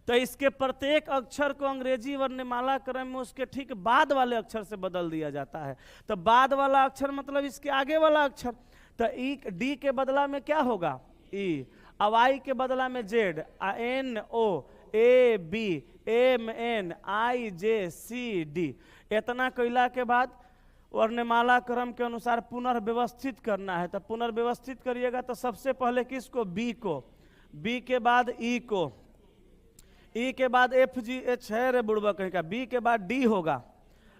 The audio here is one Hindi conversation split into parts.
तो इसके प्रत्येक अक्षर को अंग्रेजी वर्णमाला क्रम में उसके ठीक बाद वाले अक्षर से बदल दिया जाता है। तो बाद वाला अक्षर मतलब इसके आगे वाला अक्षर। तो ई डी के बदला में क्या होगा? ई। अब आई के बदला में Z, N O, A B, M N, I J, C D. इतना कैला के बाद वर्णमाला क्रम के अनुसार पुनर्व्यवस्थित करना है। तो पुनर्व्यवस्थित करिएगा तो सबसे पहले किसको? बी को, बी के बाद ई को, ई के बाद एफ जी एच है रे बुड़बा कहीं का, बी के बाद डी होगा,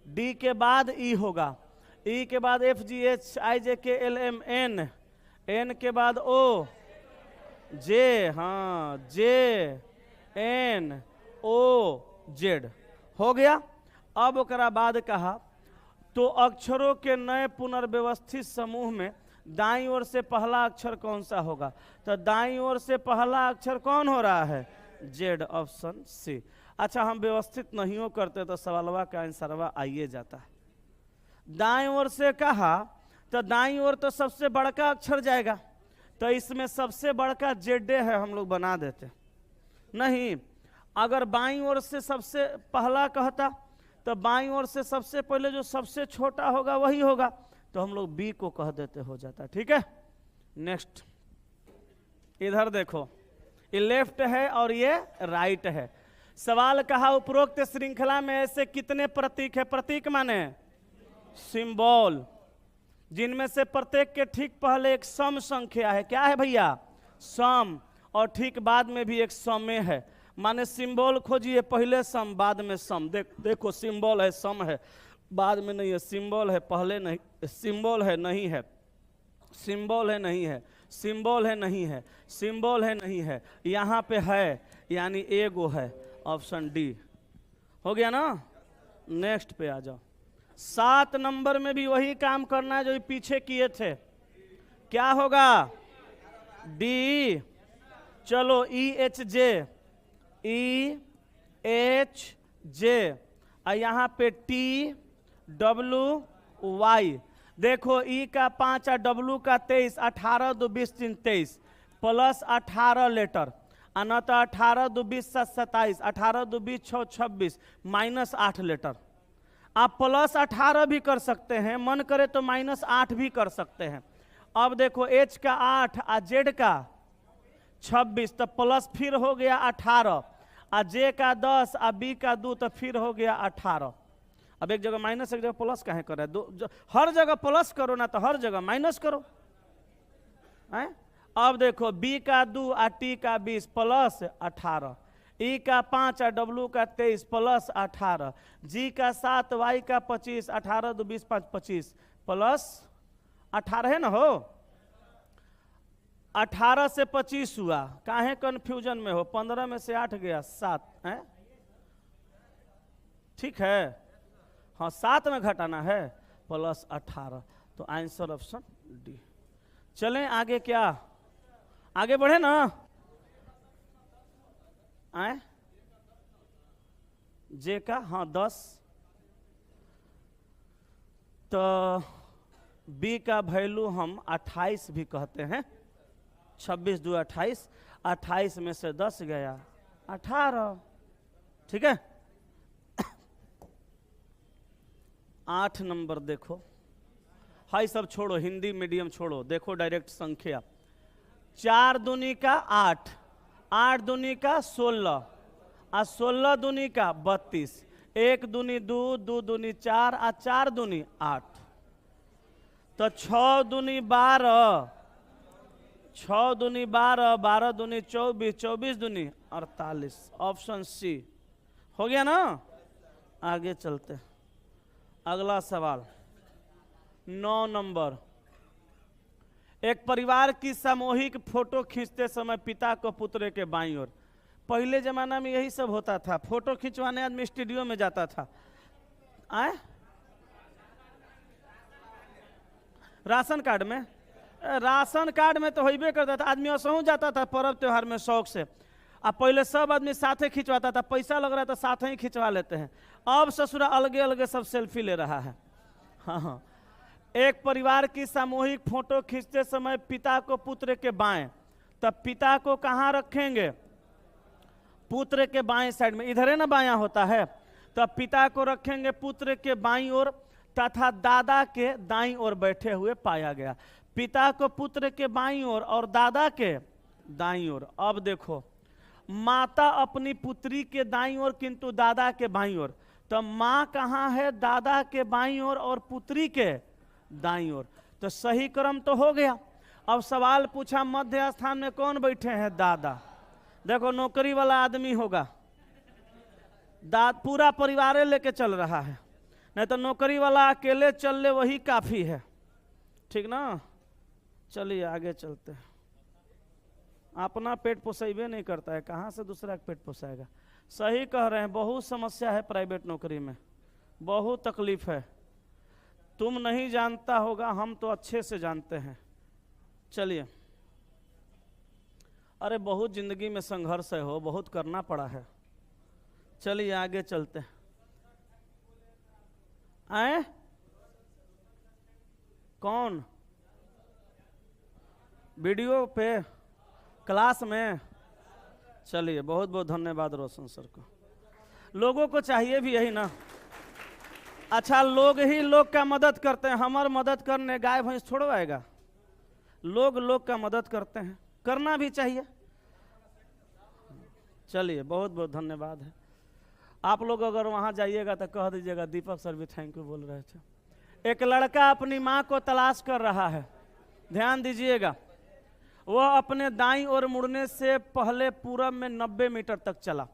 डी के बाद ई होगा, ई के बाद एफ जी एच आई जे के एल एम एन, एन के बाद ओ जे, हाँ जे एन ओ जेड हो गया। अब ओकरा बाद कहा तो अक्षरों के नए पुनर्व्यवस्थित समूह में दाईं ओर से पहला अक्षर कौन सा होगा? तो दाईं ओर से पहला अक्षर कौन हो रहा है? Z, option C. अच्छा, हम व्यवस्थित नहीं हो करते तो सवालवा का आंसरवा आइए जाता है। दाईं ओर से कहा तो दाईं ओर तो सबसे बड़का अक्षर जाएगा, तो इसमें सबसे बड़का जेड है, हम लोग बना देते नहीं। अगर बाईं ओर से सबसे पहला कहता तो बाईं ओर से सबसे पहले जो सबसे छोटा होगा वही होगा, तो हम लोग बी को कह देते, हो जाता। ठीक है, नेक्स्ट इधर देखो, ये लेफ्ट है और ये राइट है। सवाल कहा उपरोक्त श्रृंखला में ऐसे कितने प्रतीक है? प्रतीक माने सिंबल, जिनमें से प्रत्येक के ठीक पहले एक सम संख्या है। क्या है भैया? सम। और ठीक बाद में भी एक समय है, माने सिंबल खोजिए, पहले सम बाद में सम। देखो सिंबल है, सम है, बाद में नहीं है, सिंबल है पहले नहीं, सिंबल है नहीं है, सिंबल है नहीं है, सिंबल है नहीं है, सिंबल है नहीं है, यहाँ पे है यानी एगो है, ऑप्शन डी हो गया ना। नेक्स्ट पे आ जाओ। 7 नंबर में भी वही काम करना है जो पीछे किए थे। क्या होगा? डी। चलो E H J, E H J, और यहाँ पे टी डब्ल्यू वाई। देखो ई का 5 और डब्ल्यू का 23, 18 2 20 3 23 प्लस 18 लेटर, अनता 18 2 20 7 27, 18 2 20 6 26 माइनस 8 लेटर। आप प्लस 18 भी कर सकते हैं, मन करे तो माइनस 8 भी कर सकते हैं। अब देखो एच का 8 और जेड का 26, तो प्लस फिर हो गया 18, और जे का 10 और बी का 2, तो फिर हो गया 18। अब एक जगह माइनस एक जगह प्लस काहे कर रहा है? हर जगह प्लस करो ना, तो हर जगह माइनस करो है? अब देखो बी का 2 और टी का 20 प्लस 18, ई का 5 और डब्ल्यू का 23 प्लस 18, जी का 7, वाई का 25, 18 2 20 5 25 प्लस 18 है ना हो। 18 से 25 हुआ, काहे कंफ्यूजन में हो? 15 में से 8 गया 7 है, ठीक है, हाँ 7 में घटाना है, प्लस 18, तो आंसर ऑप्शन डी। चलें आगे, क्या आगे बढ़े ना? आए जे का, हाँ 10, तो बी का वैल्यू हम 28 भी कहते हैं। 26 2 28, 28 में से 10 गया 18, ठीक है। 8 नंबर देखो, हाई सब छोड़ो, हिंदी मीडियम छोड़ो, देखो डायरेक्ट संख्या। 4 दूनी का 8, 8 दूनी का 16, और 16 दूनी का 32, 1 दूनी 2, 2 दूनी 4, और 4 दूनी 8, तो 6 दूनी 12, 6 दूनी 12, 12 दूनी 24, 24 दूनी 48, ऑप्शन सी हो गया ना। आगे चलते, अगला सवाल 9 नंबर। एक परिवार की सामूहिक फोटो खींचते समय पिता को पुत्र के बाईं ओर। पहले जमाना में यही सब होता था, फोटो खिंचवाने आदमी स्टूडियो में जाता था। आए राशन कार्ड में, राशन कार्ड में तो होइबे करता था, आदमी असहू जाता था पर्व त्योहार में शौक से। अब पहले सब आदमी साथे खिंचवाता था, पैसा लग रहा था साथ ही खिंचवा लेते हैं। अब ससुरा अलगे अलगे सब सेल्फी ले रहा है। हाँ, एक परिवार की सामूहिक फोटो खींचते समय पिता को पुत्र के बाएं, तब पिता को कहाँ रखेंगे? पुत्र के बाएं साइड में, इधर है ना बायां होता है, तो पिता को रखेंगे पुत्र के बाईं ओर तथा दादा के दाईं ओर बैठे हुए पाया गया। पिता को पुत्र के बाईं ओर और दादा के दाईं ओर। अब देखो, माता अपनी पुत्री के दाईं ओर किंतु दादा के बाईं ओर, तो माँ कहाँ है? दादा के बाईं ओर और पुत्री के दाईं ओर, तो सही क्रम तो हो गया। अब सवाल पूछा मध्य स्थान में कौन बैठे हैं? दादा। देखो नौकरी वाला आदमी होगा, पूरा परिवार लेके चल रहा है, नहीं तो नौकरी वाला अकेले चल ले वही काफी है, ठीक ना। चलिए आगे चलते हैं। अपना पेट पोसेबे नहीं करता है, कहाँ से दूसरा का पेट पोसाएगा? सही कह रहे हैं, बहुत समस्या है प्राइवेट नौकरी में, बहुत तकलीफ है। तुम नहीं जानता होगा, हम तो अच्छे से जानते हैं। चलिए, अरे बहुत जिंदगी में संघर्ष है, हो बहुत करना पड़ा है। चलिए आगे चलते हैं। आए कौन? वीडियो पे, क्लास में? चलिए बहुत बहुत धन्यवाद रोशन सर को। लोगों को चाहिए भी यही ना। अच्छा, लोग ही लोग का मदद करते हैं, हमार मदद करने गाय भैंस छोड़वाएगा? लोग लोग का मदद करते हैं, करना भी चाहिए। चलिए बहुत बहुत धन्यवाद है। आप लोग अगर वहाँ जाइएगा तो कह दीजिएगा दीपक सर भी थैंक यू बोल रहे थे। एक लड़का अपनी माँ को तलाश कर रहा है, ध्यान दीजिएगा। वह अपने दाईं ओर मुड़ने से पहले पूरब में 90 मीटर तक चला।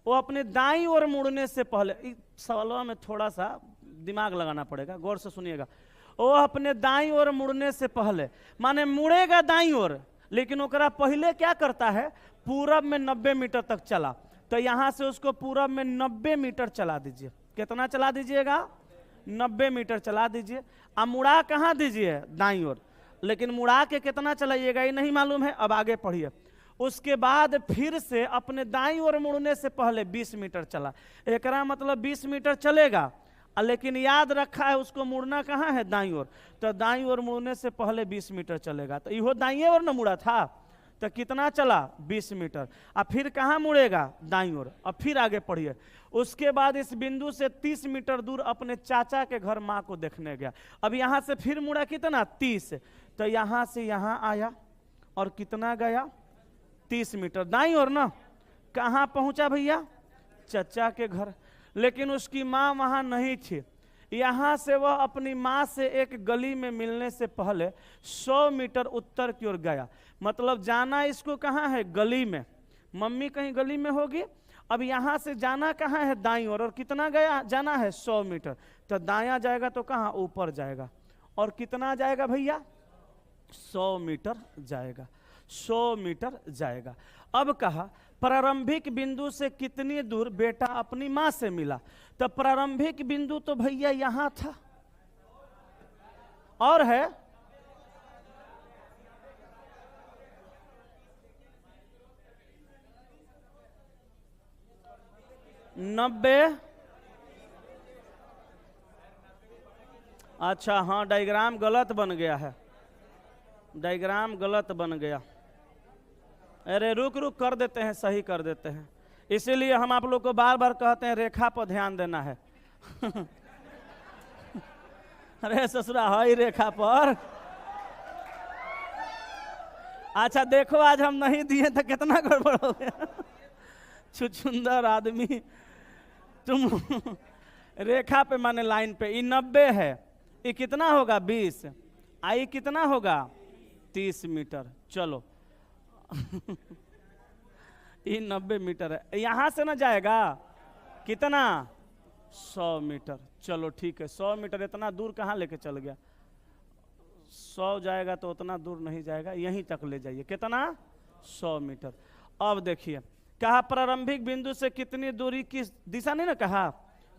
वो अपने दाईं ओर मुड़ने से पहले, इस सवालों में थोड़ा सा दिमाग लगाना पड़ेगा, गौर से सुनिएगा। वो अपने दाईं ओर मुड़ने से पहले, माने मुड़ेगा दाईं ओर, लेकिन ओकरा पहले क्या करता है? पूरब में 90 मीटर तक चला। तो यहाँ से उसको पूरब में 90 मीटर चला दीजिए। कितना चला दीजिएगा? 90 मीटर चला दीजिए। अब मुड़ा कहाँ दीजिए? दाईं ओर। लेकिन मुड़ा के कितना चलाइएगा ये नहीं मालूम है। अब आगे पढ़िए। उसके बाद फिर से अपने दाईं ओर मुड़ने से पहले 20 मीटर चला। एकरा मतलब 20 मीटर चलेगा, लेकिन याद रखा है उसको मुड़ना कहाँ है? दाईं ओर। तो दाईं ओर मुड़ने से पहले 20 मीटर चलेगा। तो इहो दाईं ओर न मुड़ा था, तो कितना चला? 20 मीटर। अब फिर कहाँ मुड़ेगा? दाईं ओर। अब फिर आगे पढ़िए। उसके बाद इस बिंदु से 30 मीटर दूर अपने चाचा के घर माँ को देखने गया। अब यहाँ से फिर मुड़ा कितना? 30। तो यहाँ से यहाँ आया और कितना गया? 30 मीटर दाईं ओर ना। कहाँ पहुँचा भैया? चाचा के घर। लेकिन उसकी माँ वहाँ नहीं थी। यहाँ से वह अपनी माँ से एक गली में मिलने से पहले 100 मीटर उत्तर की ओर गया। मतलब जाना इसको कहाँ है? गली में। मम्मी कहीं गली में होगी। अब यहाँ से जाना कहाँ है? दाईं ओर। और कितना गया? जाना है 100 मीटर। तो दायां जाएगा तो कहाँ? ऊपर जाएगा। और कितना जाएगा भैया? 100 मीटर जाएगा। 100 मीटर जाएगा। अब कहा प्रारंभिक बिंदु से कितनी दूर बेटा अपनी माँ से मिला? तो प्रारंभिक बिंदु तो भैया यहाँ था और है 90। अच्छा हाँ, डायग्राम गलत बन गया है, डायग्राम गलत बन गया। अरे रुक रुक कर देते हैं, सही कर देते हैं। इसीलिए हम आप लोग को बार बार कहते हैं रेखा पर ध्यान देना है। अरे ससुरा हाई रेखा पर। अच्छा देखो, आज हम नहीं दिए तो कितना गड़बड़ हो गया। छुछुंदर आदमी तुम। रेखा पे माने लाइन पे। ये 90 है, ये कितना होगा? 20। आई कितना होगा? 30 मीटर। चलो ये 90 मीटर है। यहां से ना जाएगा कितना? 100 मीटर। चलो ठीक है, 100 मीटर। इतना दूर कहाँ लेके चल गया? 100 जाएगा तो उतना दूर नहीं जाएगा, यहीं तक ले जाइए। कितना? 100 मीटर। अब देखिए, कहा प्रारंभिक बिंदु से कितनी दूरी की दिशा, नहीं ना कहा,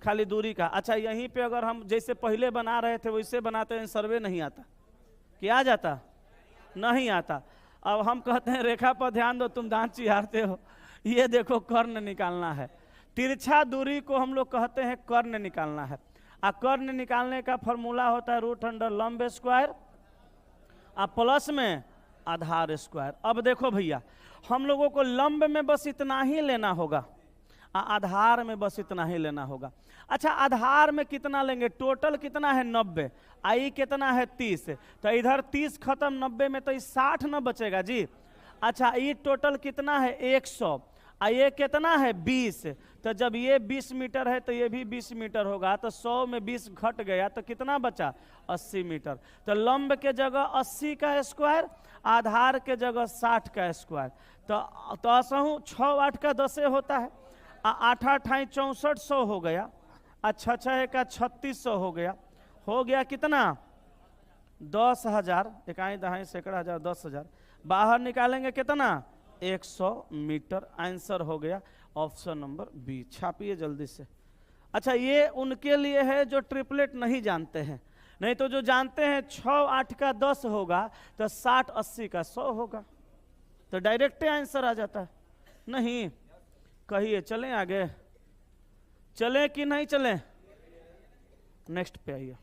खाली दूरी का। अच्छा यहीं पे अगर हम जैसे पहले बना रहे थे वैसे बनाते हैं, सर्वे नहीं आता। क्या जाता? नहीं आता। अब हम कहते हैं रेखा पर ध्यान दो, तुम दांत चिहारते हो। ये देखो कर्ण निकालना है। तिरछा दूरी को हम लोग कहते हैं कर्ण निकालना है। आ कर्ण निकालने का फॉर्मूला होता है रूट अंडर लंब स्क्वायर, आ प्लस में आधार स्क्वायर। अब देखो भैया, हम लोगों को लंब में बस इतना ही लेना होगा, आधार में बस इतना ही लेना होगा। अच्छा, आधार में कितना लेंगे? टोटल कितना है 90, आई कितना है 30, तो इधर 30 खत्म, 90 में तो 60 न बचेगा जी। अच्छा, ये टोटल कितना है 100, ये कितना है 20, तो जब ये 20 मीटर है तो ये भी 20 मीटर होगा, तो 100 में 20 घट गया तो कितना बचा? 80 मीटर। तो लंब के जगह 80 का स्क्वायर, आधार के जगह 60 का स्क्वायर। तो असहू 6 8 का 10 होता है, 8 8 6400 हो गया, अच्छा 6 का 3600 हो गया कितना? 10,000, इकाई दहाई सैकड़ा हजार 10,000। बाहर निकालेंगे कितना? 100 मीटर। आंसर हो गया ऑप्शन नंबर बी। छापिए जल्दी से। अच्छा, ये उनके लिए है जो ट्रिपलेट नहीं जानते हैं, नहीं तो जो जानते हैं 6 8 का 10 होगा तो 60 80 का 100 होगा, तो डायरेक्ट आंसर आ जाता है। नहीं कहिए, चलें आगे, चलें कि नहीं चलें? नेक्स्ट पे आइए।